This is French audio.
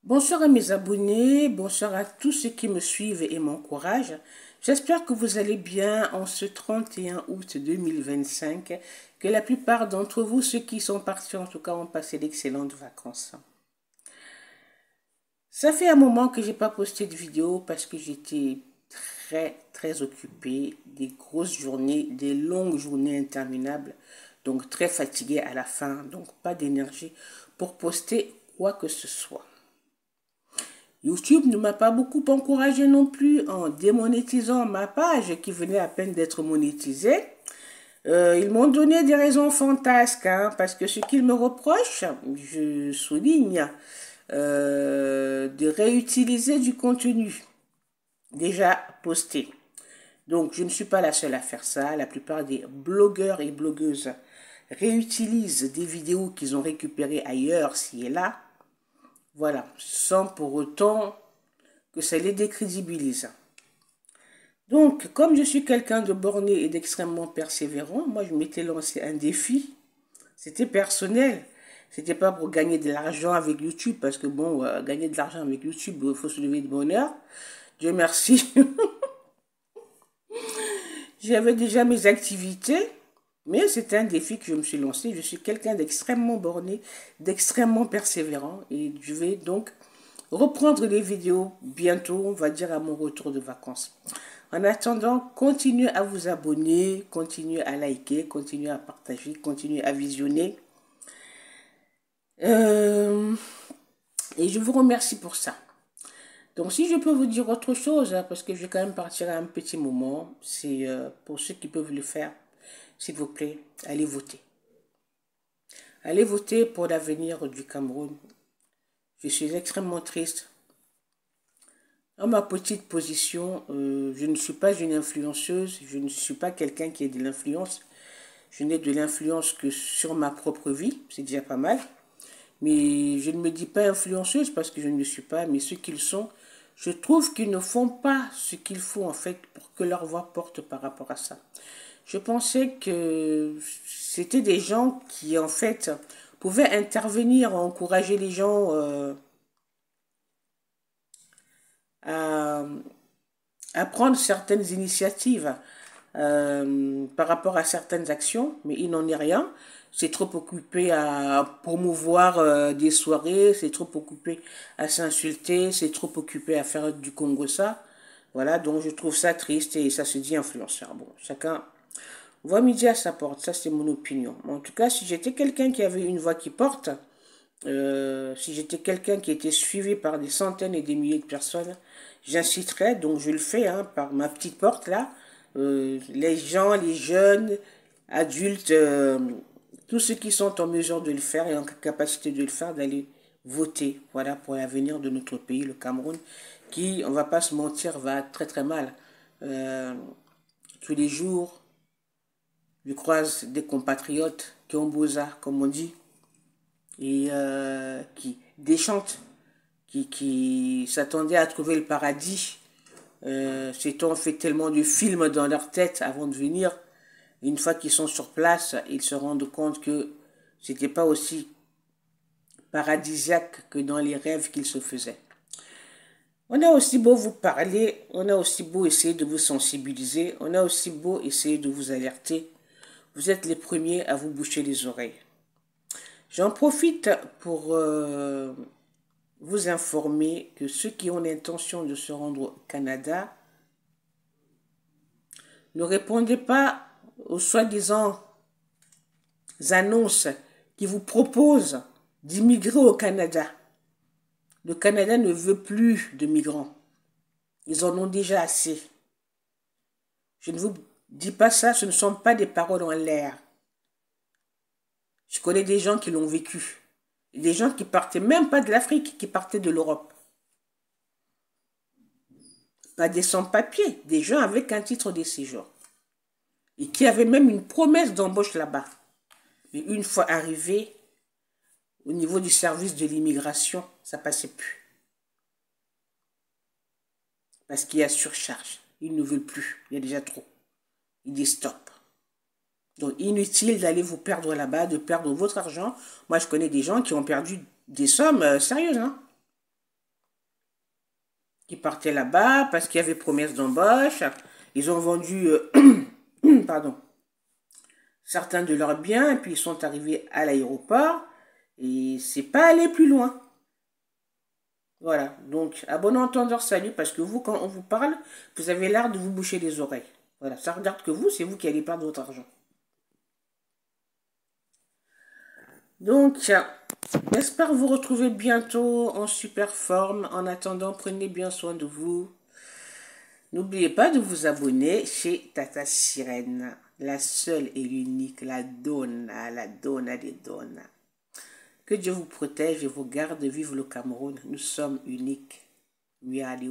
Bonsoir à mes abonnés, bonsoir à tous ceux qui me suivent et m'encouragent. J'espère que vous allez bien en ce 31 août 2025, que la plupart d'entre vous, ceux qui sont partis en tout cas, ont passé d'excellentes vacances. Ça fait un moment que j'ai pas posté de vidéo parce que j'étais très occupée, des grosses journées, des longues journées interminables, donc très fatiguée à la fin, donc pas d'énergie pour poster quoi que ce soit. YouTube ne m'a pas beaucoup encouragé non plus en démonétisant ma page qui venait à peine d'être monétisée. Ils m'ont donné des raisons fantasques, hein, parce que ce qu'ils me reprochent, je souligne, de réutiliser du contenu déjà posté. Donc, je ne suis pas la seule à faire ça. La plupart des blogueurs et blogueuses réutilisent des vidéos qu'ils ont récupérées ailleurs, ci et là. Voilà, sans pour autant que ça les décrédibilise. Donc, comme je suis quelqu'un de borné et d'extrêmement persévérant, moi, je m'étais lancé un défi. C'était personnel. C'était pas pour gagner de l'argent avec YouTube, parce que bon, gagner de l'argent avec YouTube, il faut se lever de bonne heure. Dieu merci. J'avais déjà mes activités, mais c'était un défi que je me suis lancé. Je suis quelqu'un d'extrêmement borné, d'extrêmement persévérant, et je vais donc reprendre les vidéos bientôt, on va dire à mon retour de vacances. En attendant, continuez à vous abonner, continuez à liker, continuez à partager, continuez à visionner. Euh, et je vous remercie pour ça. Donc si je peux vous dire autre chose, hein, parce que je vais quand même partir à un petit moment, c'est pour ceux qui peuvent le faire, s'il vous plaît, allez voter. Allez voter pour l'avenir du Cameroun. Je suis extrêmement triste. Dans ma petite position, je ne suis pas une influenceuse, je ne suis pas quelqu'un qui a de l'influence. Je n'ai de l'influence que sur ma propre vie, c'est déjà pas mal. Mais je ne me dis pas influenceuse parce que je ne le suis pas, mais ceux qu'ils sont, je trouve qu'ils ne font pas ce qu'il faut en fait pour que leur voix porte par rapport à ça. Je pensais que c'était des gens qui en fait pouvaient intervenir, encourager les gens à, à prendre certaines initiatives par rapport à certaines actions, mais il n'en est rien. C'est trop occupé à promouvoir des soirées, c'est trop occupé à s'insulter, c'est trop occupé à faire du Congo ça. Voilà, donc je trouve ça triste et ça se dit influenceur. Bon, chacun voit midi à sa porte, ça c'est mon opinion. En tout cas, si j'étais quelqu'un qui avait une voix qui porte, si j'étais quelqu'un qui était suivi par des centaines et des milliers de personnes, j'inciterais, donc je le fais hein, par ma petite porte là, les gens, les jeunes, adultes, tous ceux qui sont en mesure de le faire et en capacité de le faire, d'aller voter, voilà, pour l'avenir de notre pays, le Cameroun, qui, on va pas se mentir, va très mal. Euh, Tous les jours, je croise des compatriotes qui ont beau ça, comme on dit, et qui déchantent, qui s'attendaient à trouver le paradis. C'est-on fait tellement de films dans leur tête avant de venir. Une fois qu'ils sont sur place, ils se rendent compte que c'était pas aussi paradisiaque que dans les rêves qu'ils se faisaient. On a aussi beau vous parler, on a aussi beau essayer de vous sensibiliser, on a aussi beau essayer de vous alerter. Vous êtes les premiers à vous boucher les oreilles. J'en profite pour vous informer que ceux qui ont l'intention de se rendre au Canada ne répondez pas aux soi-disant annonces qui vous proposent d'immigrer au Canada. Le Canada ne veut plus de migrants. Ils en ont déjà assez. Je ne vous dis pas ça, ce ne sont pas des paroles en l'air. Je connais des gens qui l'ont vécu. Des gens qui partaient même pas de l'Afrique, qui partaient de l'Europe. Pas des sans-papiers, des gens avec un titre de séjour. Et qui avaient même une promesse d'embauche là-bas. Mais une fois arrivés, au niveau du service de l'immigration, ça passait plus. Parce qu'il y a surcharge. Ils ne veulent plus. Il y a déjà trop. Ils disent stop. Donc, inutile d'aller vous perdre là-bas, de perdre votre argent. Moi, je connais des gens qui ont perdu des sommes sérieuses. Hein. qui partaient là-bas parce qu'il y avait promesse d'embauche. Ils ont vendu, pardon, certains de leurs biens et puis ils sont arrivés à l'aéroport et c'est pas allé plus loin. Voilà, donc à bon entendeur, salut, parce que vous, quand on vous parle, vous avez l'air de vous boucher les oreilles. Voilà, ça regarde que vous, c'est vous qui allez perdre votre argent. Donc, j'espère vous retrouver bientôt en super forme. En attendant, prenez bien soin de vous. N'oubliez pas de vous abonner chez Tata Sirène, la seule et l'unique, la donna des donnes. Que Dieu vous protège et vous garde. Vive le Cameroun. Nous sommes uniques. We are the